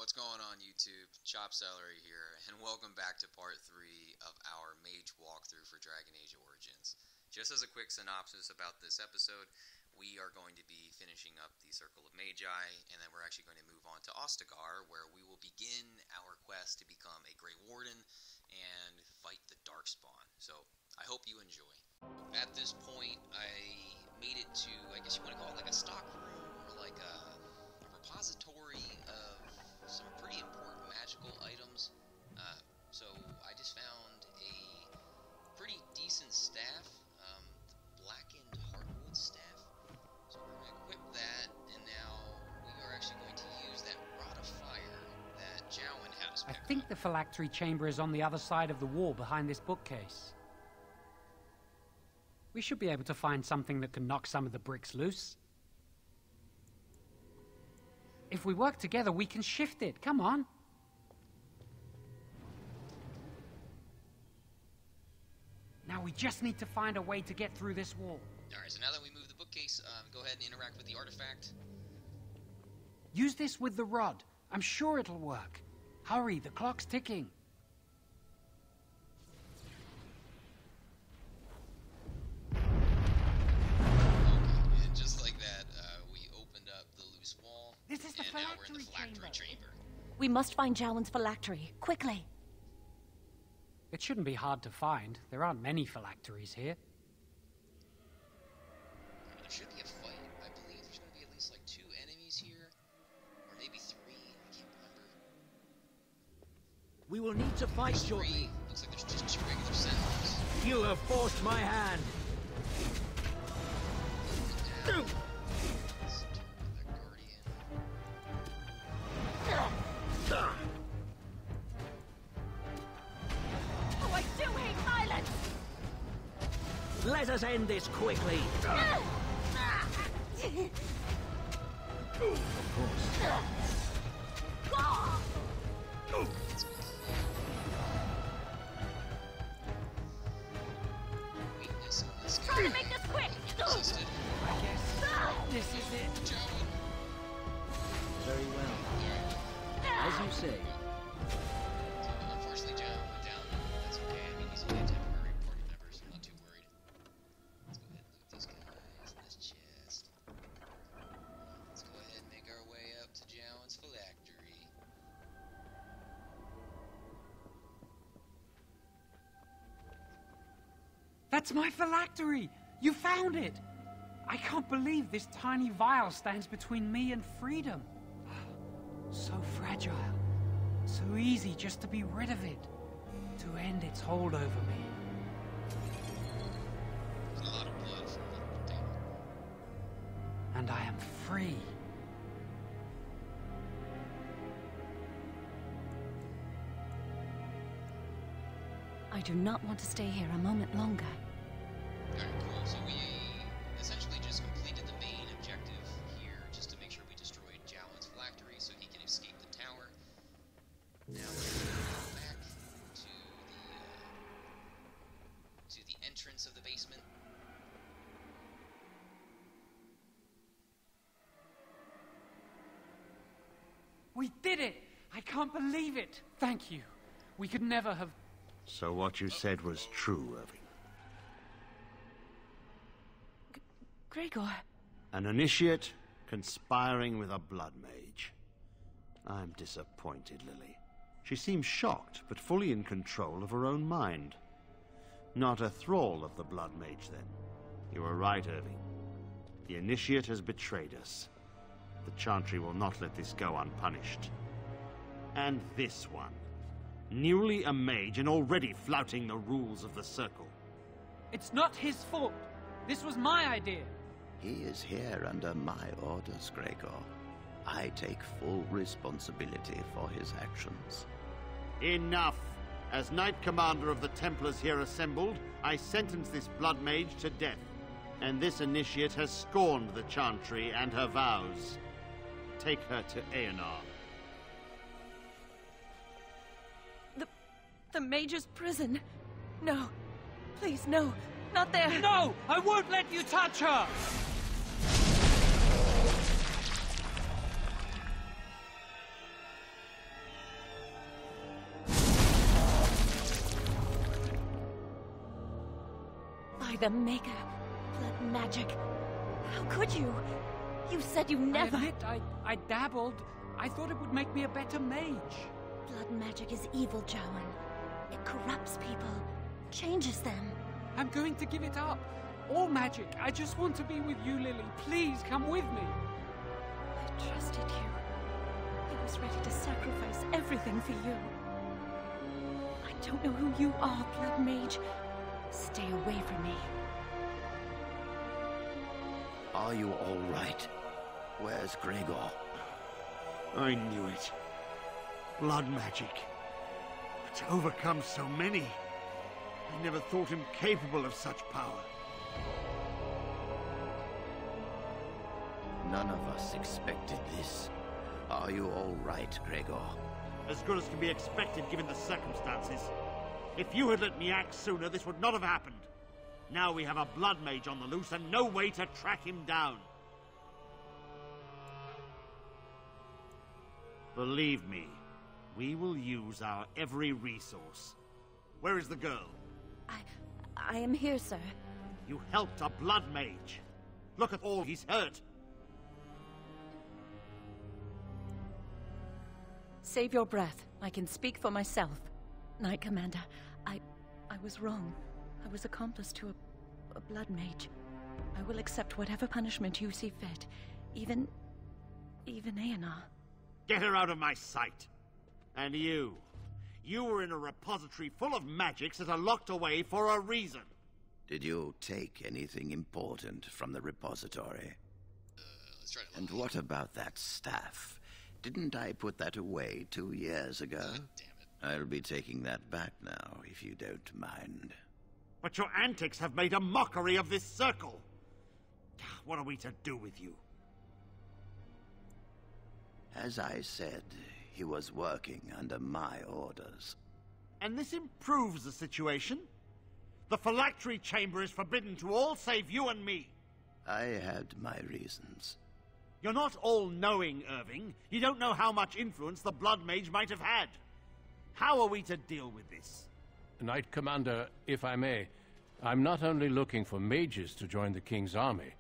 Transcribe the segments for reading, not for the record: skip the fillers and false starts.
What's going on YouTube? Chop Celery here, and welcome back to part 3 of our Mage walkthrough for Dragon Age Origins. Just as a quick synopsis about this episode, we are going to be finishing up the Circle of Magi, and then we're actually going to move on to Ostagar, where we will begin our quest to become a Grey Warden and fight the Darkspawn. So, I hope you enjoy. At this point, I made it to, I guess you want to call it like a stock room, or like a repository of some pretty important magical items. So I just found a pretty decent staff, the blackened hardwood staff. So we're going to equip that, and now we are actually going to use that rod of fire that Jowan had us pick I think up. the phylactery chamber is on the other side of the wall behind this bookcase. We should be able to find something that can knock some of the bricks loose. If we work together, we can shift it. Come on. Now we just need to find a way to get through this wall. Alright, so now that we move the bookcase, go ahead and interact with the artifact. Use this with the rod. I'm sure it'll work. Hurry, the clock's ticking. And just like that, we opened up the loose wall. This is the and now we're in the phylactery phylactery chamber. chamber. We must find Jowan's phylactery, quickly. It shouldn't be hard to find. There aren't many phylacteries here. There should be a fight. I believe there's going to be at least like 2 enemies here. Or maybe 3. I can't remember. We will need to fight There's 3. shortly. Looks like there's just 2 regular sentinels. You have forced my hand. Let's turn to the Guardian. Oh, I do hate violence! Let us end this quickly. Of Weakness on this Try to make this quick! Resisted. I guess this is it. Jowan. Very well. As you say. Unfortunately, Jowan went down. That's okay. I mean, he's only a temporary party member, so I'm not too worried. Let's go ahead and loot these guys in this chest. Let's go ahead and make our way up to Jowan's phylactery. That's my phylactery! You found it! I can't believe this tiny vial stands between me and freedom. So fragile. So easy just to be rid of it. To end its hold over me. There's a lot of blood from the little potato. And I am free. I do not want to stay here a moment longer. Alright, cool. So we essentially just completed the main objective here, just to make sure we destroyed Jowan's phylactery so he can escape the tower. Now we're going to go back to the entrance of the basement. We did it! I can't believe it! Thank you. We could never have... So what you said was true, Irving. Gregor. An initiate conspiring with a blood mage. I'm disappointed, Lily. She seems shocked, but fully in control of her own mind. Not a thrall of the blood mage, then. You were right, Irving. The initiate has betrayed us. The Chantry will not let this go unpunished. And this one. Newly a mage and already flouting the rules of the Circle. It's not his fault. This was my idea. He is here under my orders, Gregor. I take full responsibility for his actions. Enough! As Knight Commander of the Templars here assembled, I sentence this blood mage to death. And this initiate has scorned the Chantry and her vows. Take her to Aenar. The Mage's prison. No. Please, no. Not there. No! I won't let you touch her! the Maker. Blood magic. How could you? You said you never... I admit, I dabbled. I thought it would make me a better mage. Blood magic is evil, Jowan. It corrupts people, changes them. I'm going to give it up. All magic. I just want to be with you, Lily. Please come with me. I trusted you. I was ready to sacrifice everything for you. I don't know who you are, Blood Mage. Stay away from me. Are you all right? Where's Gregor? I knew it. Blood magic. To overcome so many. I never thought him capable of such power. None of us expected this. Are you all right, Gregor? As good as can be expected given the circumstances. If you had let me act sooner, this would not have happened. Now we have a blood mage on the loose and no way to track him down. Believe me, we will use our every resource. Where is the girl? I am here, sir. You helped a blood mage. Look at all he's hurt. Save your breath. I can speak for myself. Knight Commander, I was wrong. I was accomplice to a blood mage. I will accept whatever punishment you see fit. Even Aenar. Get her out of my sight. And you. You were in a repository full of magics that are locked away for a reason. Did you take anything important from the repository? Let's try to... And what about that staff? Didn't I put that away 2 years ago? God damn it. I'll be taking that back now, if you don't mind. But your antics have made a mockery of this circle. What are we to do with you? As I said, he was working under my orders. And this improves the situation. The phylactery chamber is forbidden to all save you and me. I had my reasons. You're not all-knowing, Irving. You don't know how much influence the Blood Mage might have had. How are we to deal with this? Knight Commander, if I may, I'm not only looking for mages to join the King's army,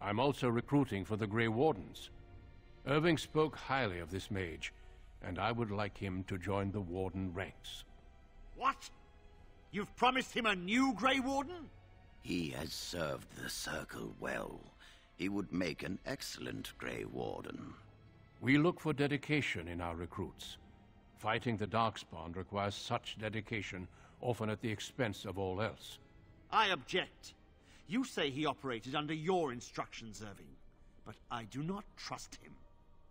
I'm also recruiting for the Grey Wardens. Irving spoke highly of this mage, and I would like him to join the Warden ranks. What? You've promised him a new Grey Warden? He has served the Circle well. He would make an excellent Grey Warden. We look for dedication in our recruits. Fighting the Darkspawn requires such dedication, often at the expense of all else. I object. You say he operated under your instructions, Irving, but I do not trust him.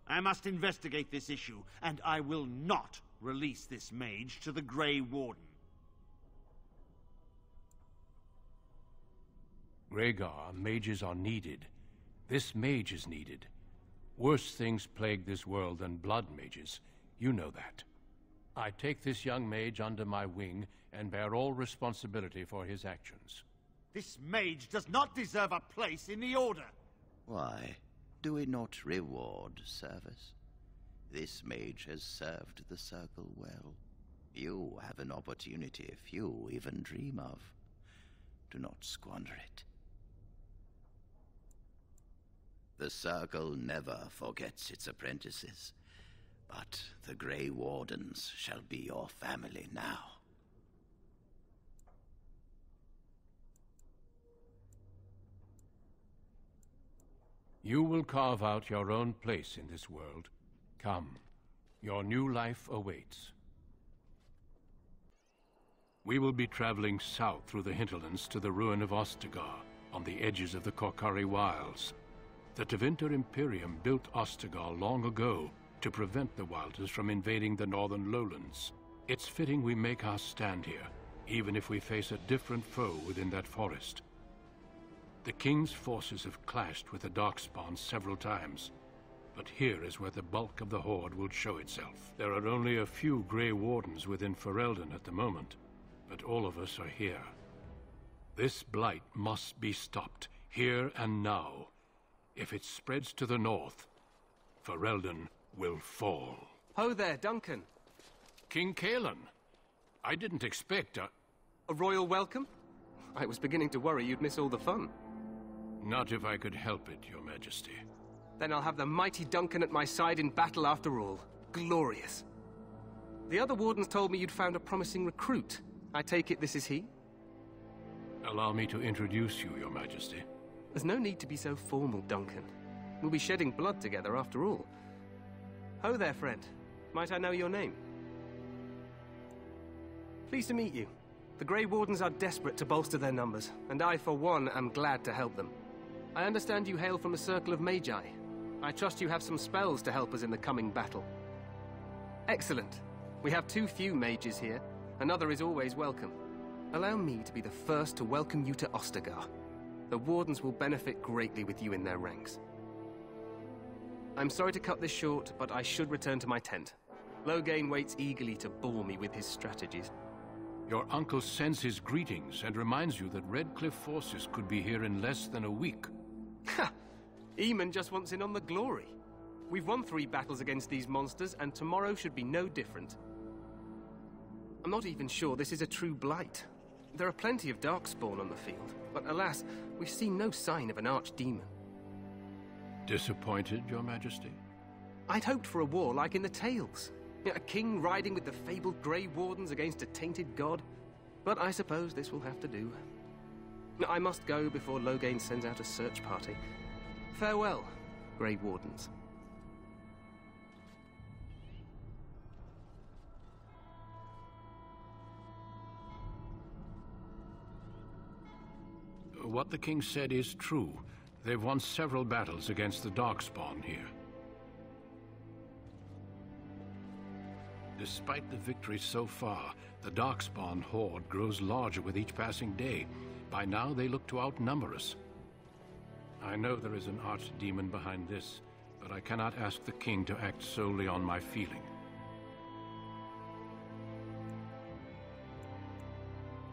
I must investigate this issue, and I will not release this mage to the Grey Warden. Rhaegar, mages are needed. This mage is needed. Worse things plague this world than blood mages. You know that. I take this young mage under my wing and bear all responsibility for his actions. This mage does not deserve a place in the Order. Why? Do we not reward service? This mage has served the Circle well. You have an opportunity few even dream of. Do not squander it. The Circle never forgets its apprentices, but the Grey Wardens shall be your family now. You will carve out your own place in this world. Come, your new life awaits. We will be traveling south through the hinterlands to the ruin of Ostagar, on the edges of the Korkari Wilds. The Tevinter Imperium built Ostagar long ago to prevent the Wilders from invading the northern lowlands. It's fitting we make our stand here, even if we face a different foe within that forest. The King's forces have clashed with the Darkspawn several times, but here is where the bulk of the Horde will show itself. There are only a few Grey Wardens within Ferelden at the moment, but all of us are here. This blight must be stopped, here and now. If it spreads to the north, Ferelden will fall. Ho there, Duncan. King Kaelan. I didn't expect a royal welcome? I was beginning to worry you'd miss all the fun. Not if I could help it, Your Majesty. Then I'll have the mighty Duncan at my side in battle after all. Glorious. The other wardens told me you'd found a promising recruit. I take it this is he? Allow me to introduce you, Your Majesty. There's no need to be so formal, Duncan. We'll be shedding blood together after all. Ho there, friend. Might I know your name? Pleased to meet you. The Grey Wardens are desperate to bolster their numbers, and I, for one, am glad to help them. I understand you hail from the Circle of Magi. I trust you have some spells to help us in the coming battle. Excellent. We have too few mages here. Another is always welcome. Allow me to be the first to welcome you to Ostagar. The Wardens will benefit greatly with you in their ranks. I'm sorry to cut this short, but I should return to my tent. Loghain waits eagerly to bore me with his strategies. Your uncle sends his greetings and reminds you that Redcliffe forces could be here in less than a week. Ha! Eamon just wants in on the glory. We've won 3 battles against these monsters, and tomorrow should be no different. I'm not even sure this is a true blight. There are plenty of darkspawn on the field, but alas, we've seen no sign of an archdemon. Disappointed, Your Majesty? I'd hoped for a war like in the tales. A king riding with the fabled Grey Wardens against a tainted god. But I suppose this will have to do. I must go before Loghain sends out a search party. Farewell, Grey Wardens. What the king said is true. They've won several battles against the darkspawn here. Despite the victories so far, the darkspawn horde grows larger with each passing day. By now, they look to outnumber us. I know there is an archdemon behind this, but I cannot ask the king to act solely on my feeling.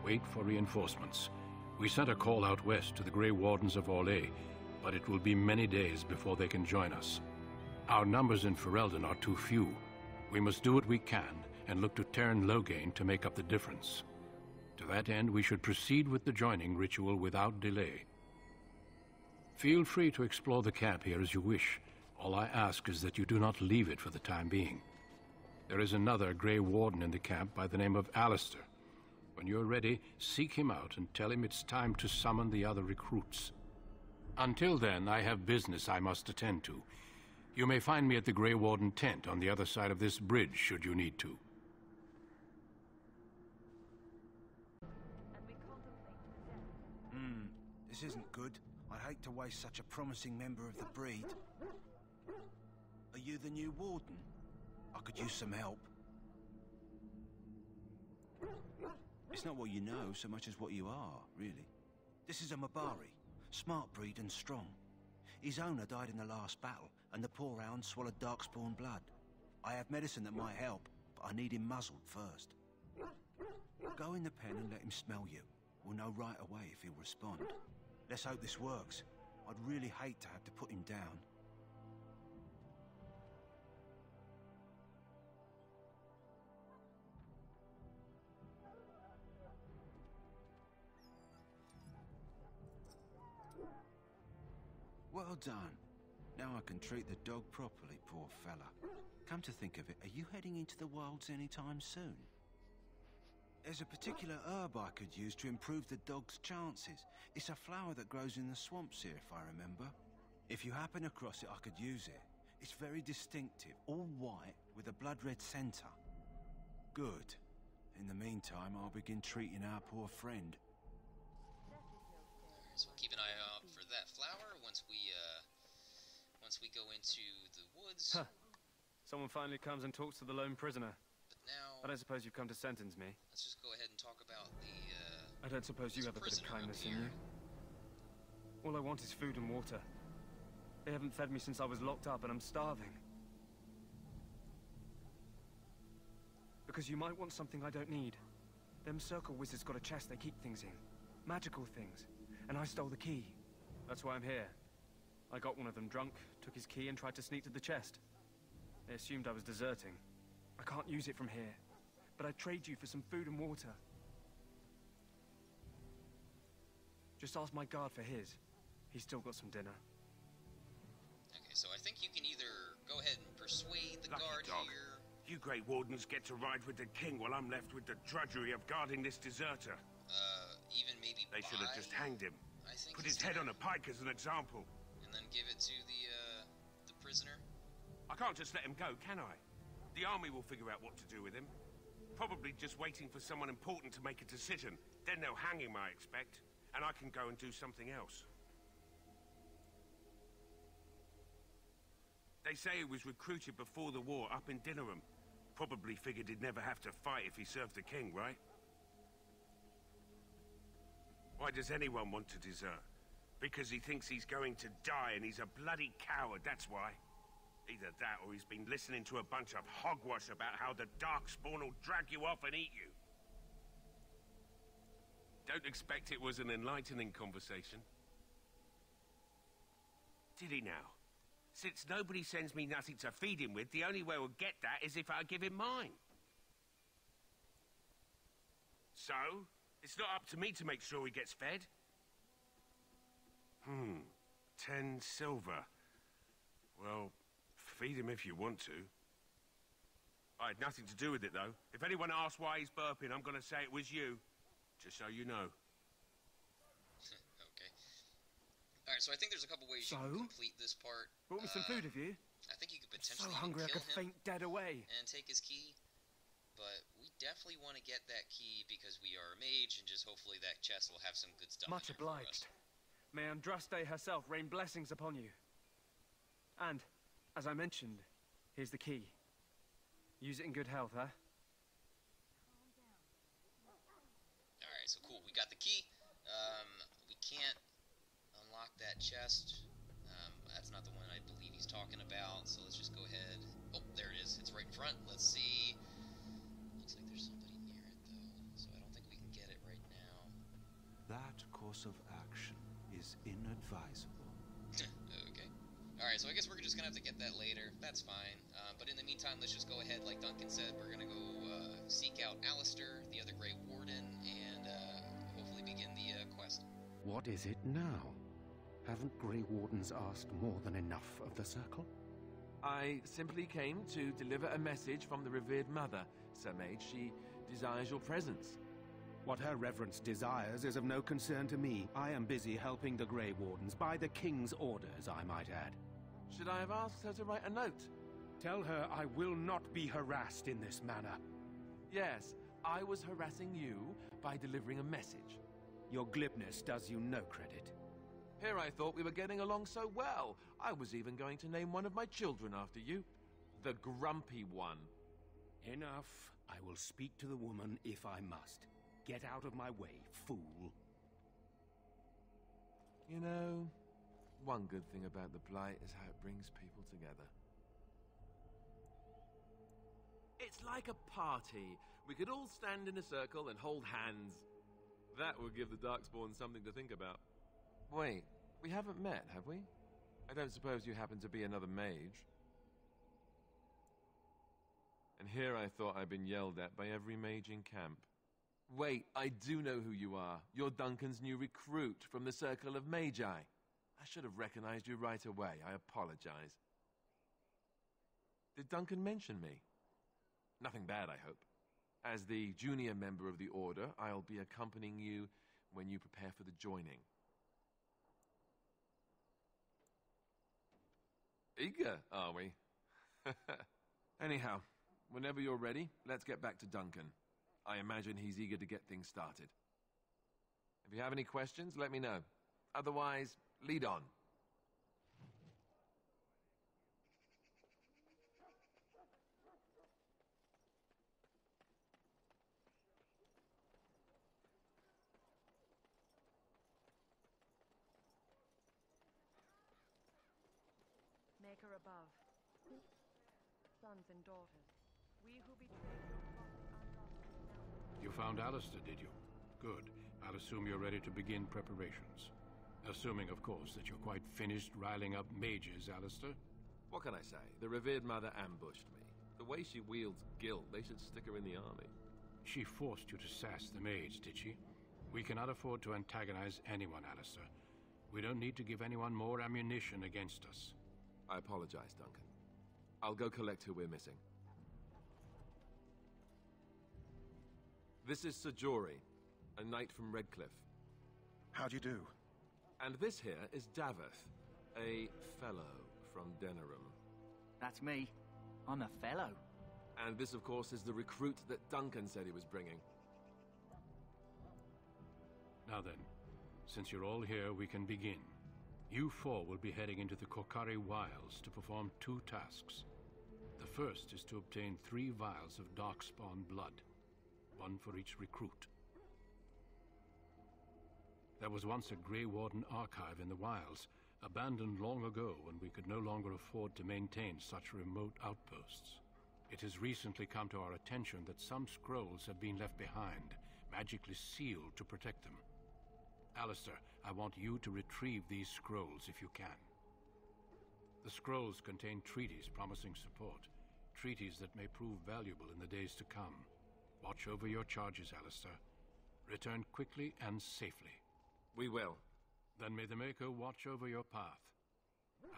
Wait for reinforcements. We sent a call out west to the Grey Wardens of Orlais, but it will be many days before they can join us. Our numbers in Ferelden are too few. We must do what we can, and look to Teyrn Loghain to make up the difference. To that end, we should proceed with the joining ritual without delay. Feel free to explore the camp here as you wish. All I ask is that you do not leave it for the time being. There is another Grey Warden in the camp by the name of Alistair. When you're ready, seek him out and tell him it's time to summon the other recruits. Until then, I have business I must attend to. You may find me at the Grey Warden tent on the other side of this bridge, should you need to. This isn't good. I'd hate to waste such a promising member of the breed. Are you the new warden? I could use some help. It's not what you know so much as what you are, really. This is a Mabari, smart breed and strong. His owner died in the last battle, and the poor hound swallowed darkspawn blood. I have medicine that might help, but I need him muzzled first. Go in the pen and let him smell you. We'll know right away if he'll respond. Let's hope this works. I'd really hate to have to put him down. Well done. Now I can treat the dog properly, poor fella. Come to think of it, are you heading into the wilds anytime soon? There's a particular herb I could use to improve the dog's chances. It's a flower that grows in the swamps here, if I remember. If you happen across it, I could use it. It's very distinctive, all white with a blood-red centre. Good. In the meantime, I'll begin treating our poor friend. So keep an eye out for that flower once we go into the woods. Huh. Someone finally comes and talks to the lone prisoner. But now, I don't suppose you've come to sentence me. let's just go ahead and talk about the, I don't suppose you this have a bit of prisoner kindness up in here. you. All I want is food and water. They haven't fed me since I was locked up and I'm starving. Because you might want something I don't need. Them circle wizards got a chest they keep things in. Magical things. And I stole the key. That's why I'm here. I got one of them drunk, took his key and tried to sneak to the chest. They assumed I was deserting. I can't use it from here. But I'd trade you for some food and water. Just ask my guard for his. He's still got some dinner. Okay, so I think you can either go ahead and persuade the Lucky guard dog. here. You Grey Wardens get to ride with the king while I'm left with the drudgery of guarding this deserter. Even maybe They should have just hanged him. I think Put his head on a pike as an example. and then give it to the prisoner. I can't just let him go, can I? The army will figure out what to do with him. Probably just waiting for someone important to make a decision. Then they'll hang him, I expect. And I can go and do something else. They say he was recruited before the war up in Dinnerham. Probably figured he'd never have to fight if he served the king, right? Why does anyone want to desert? Because he thinks he's going to die and he's a bloody coward, that's why. Either that or he's been listening to a bunch of hogwash about how the Darkspawn will drag you off and eat you. Don't expect it was an enlightening conversation. Did he now? Since nobody sends me nothing to feed him with, the only way we'll get that is if I give him mine. So, it's not up to me to make sure he gets fed. 10 silver. Well, feed him if you want to. I had nothing to do with it, though. If anyone asks why he's burping, I'm gonna say it was you. Just so you know. Okay. Alright, so I think there's a couple ways you can complete this part. Brought me some food, have you? I think you could So potentially hungry I kill could him faint dead away. and take his key. But we definitely want to get that key because we are a mage, and just hopefully that chest will have some good stuff Much in there for obliged. us. May Andraste herself rain blessings upon you. And, as I mentioned, here's the key. Use it in good health, huh? Alright, so cool. We got the key. We can't unlock that chest. That's not the one I believe he's talking about, so let's just go ahead. Oh, there it is. It's right in front. Let's see. Looks like there's somebody near it, though, so I don't think we can get it right now. That course of action is inadvisable. Okay. Alright, so I guess we're just gonna have to get that later. That's fine. But in the meantime, let's just go ahead, like Duncan said, we're gonna go seek out Alistair, the other Grey Warden, and hopefully begin the quest. What is it now? Haven't Grey Wardens asked more than enough of the Circle? I simply came to deliver a message from the revered mother, Sir Mage. She desires your presence. What her reverence desires is of no concern to me. I am busy helping the Grey Wardens, by the King's orders, I might add. Should I have asked her to write a note? Tell her I will not be harassed in this manner. Yes, I was harassing you by delivering a message. Your glibness does you no credit. Here I thought we were getting along so well. I was even going to name one of my children after you. The Grumpy One. Enough. I will speak to the woman if I must. Get out of my way, fool. You know, one good thing about the Blight is how it brings people together. It's like a party. We could all stand in a circle and hold hands. That would give the Darkspawn something to think about. Wait, we haven't met, have we? I don't suppose you happen to be another mage. And here I thought I'd been yelled at by every mage in camp. Wait, I do know who you are. You're Duncan's new recruit from the Circle of Magi. I should have recognized you right away. I apologize. Did Duncan mention me? Nothing bad, I hope. As the junior member of the Order, I'll be accompanying you when you prepare for the joining. Eager, are we? Anyhow, whenever you're ready, let's get back to Duncan. I imagine he's eager to get things started. If you have any questions, let me know. Otherwise, lead on. Maker above. Sons and daughters. We who betrayed you fought the unlawful now. You found Alistair, did you? Good. I'll assume you're ready to begin preparations. Assuming, of course, that you're quite finished riling up mages, Alistair. What can I say? The revered mother ambushed me. The way she wields guilt, they should stick her in the army. She forced you to sass the mage, did she? We cannot afford to antagonize anyone, Alistair. We don't need to give anyone more ammunition against us. I apologize, Duncan. I'll go collect who we're missing. This is Sajori, a knight from Redcliffe. How do you do? And this here is Daveth, a fellow from Denerim. That's me. I'm a fellow. And this, of course, is the recruit that Duncan said he was bringing. Now then, since you're all here, we can begin. You four will be heading into the Kokari Wilds to perform 2 tasks. The first is to obtain 3 vials of darkspawn blood, 1 for each recruit. There was once a Grey Warden archive in the wilds, abandoned long ago when we could no longer afford to maintain such remote outposts. It has recently come to our attention that some scrolls have been left behind, magically sealed to protect them. Alistair, I want you to retrieve these scrolls if you can. The scrolls contain treaties promising support, treaties that may prove valuable in the days to come. Watch over your charges, Alistair. Return quickly and safely. We will. Then may the Maker watch over your path.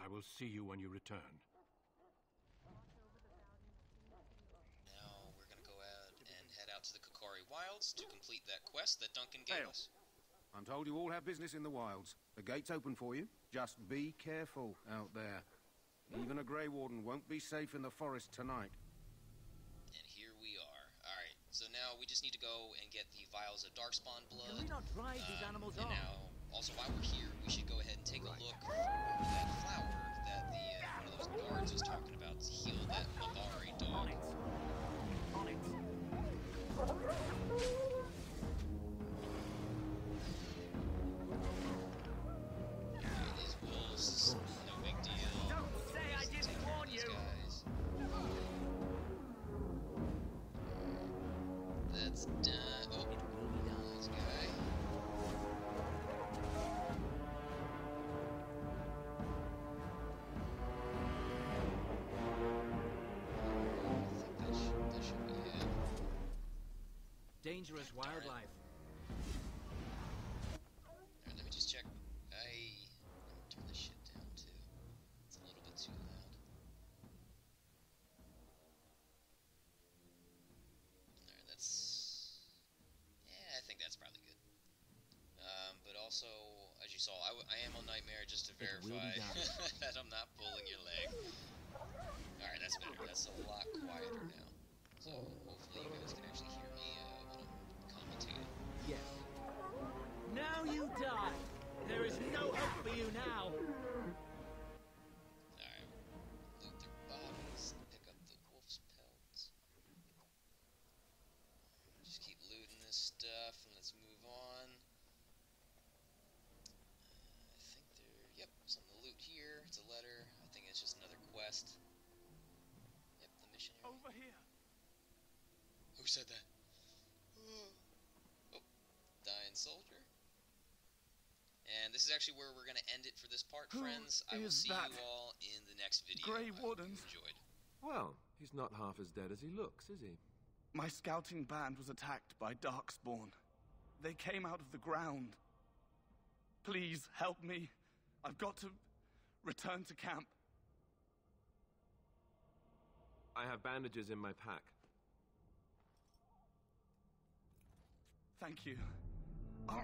I will see you when you return. Now we're going to go out and head out to the Kokari Wilds to complete that quest that Duncan gave us. I'm told you all have business in the wilds. The gate's open for you. Just be careful out there. Even a Grey Warden won't be safe in the forest tonight. And here we are. Alright, so now we just need to go and get the vials of darkspawn blood. Can we not drive these animals and off? Now, also while we're here, we should go ahead and take a look for that flower that the one of those guards was talking about to heal that Mavari dog. On it. It is wolves. No big deal. Don't say I didn't warn you. Guys. That's done. Oh, it will be done. This guy. I think that should be it. Dangerous wildlife. Alright, let me just check. Let me turn this shit down too. It's a little bit too loud. Alright, that's... yeah, I think that's probably good. But also, as you saw, I am on Nightmare just to verify that I'm not pulling your leg. Alright, that's better. That's a lot quieter now. So, hopefully you guys can actually hear me when I'm commentating. Yes. Now you die. There is no hope for you now. Alright. Loot their bodies. Pick up the wolf's pelts. Just keep looting this stuff and let's move on. I think yep, something to loot here. It's a letter. I think it's just another quest. Yep, the missionary. Over here. Who said that? Oh, dying soldier. And this is actually where we're going to end it for this part, friends. I will see you all in the next video. Grey Wardens. Enjoyed. Well, he's not half as dead as he looks, is he? My scouting band was attacked by darkspawn. They came out of the ground. Please help me. I've got to return to camp. I have bandages in my pack. Thank you. I'll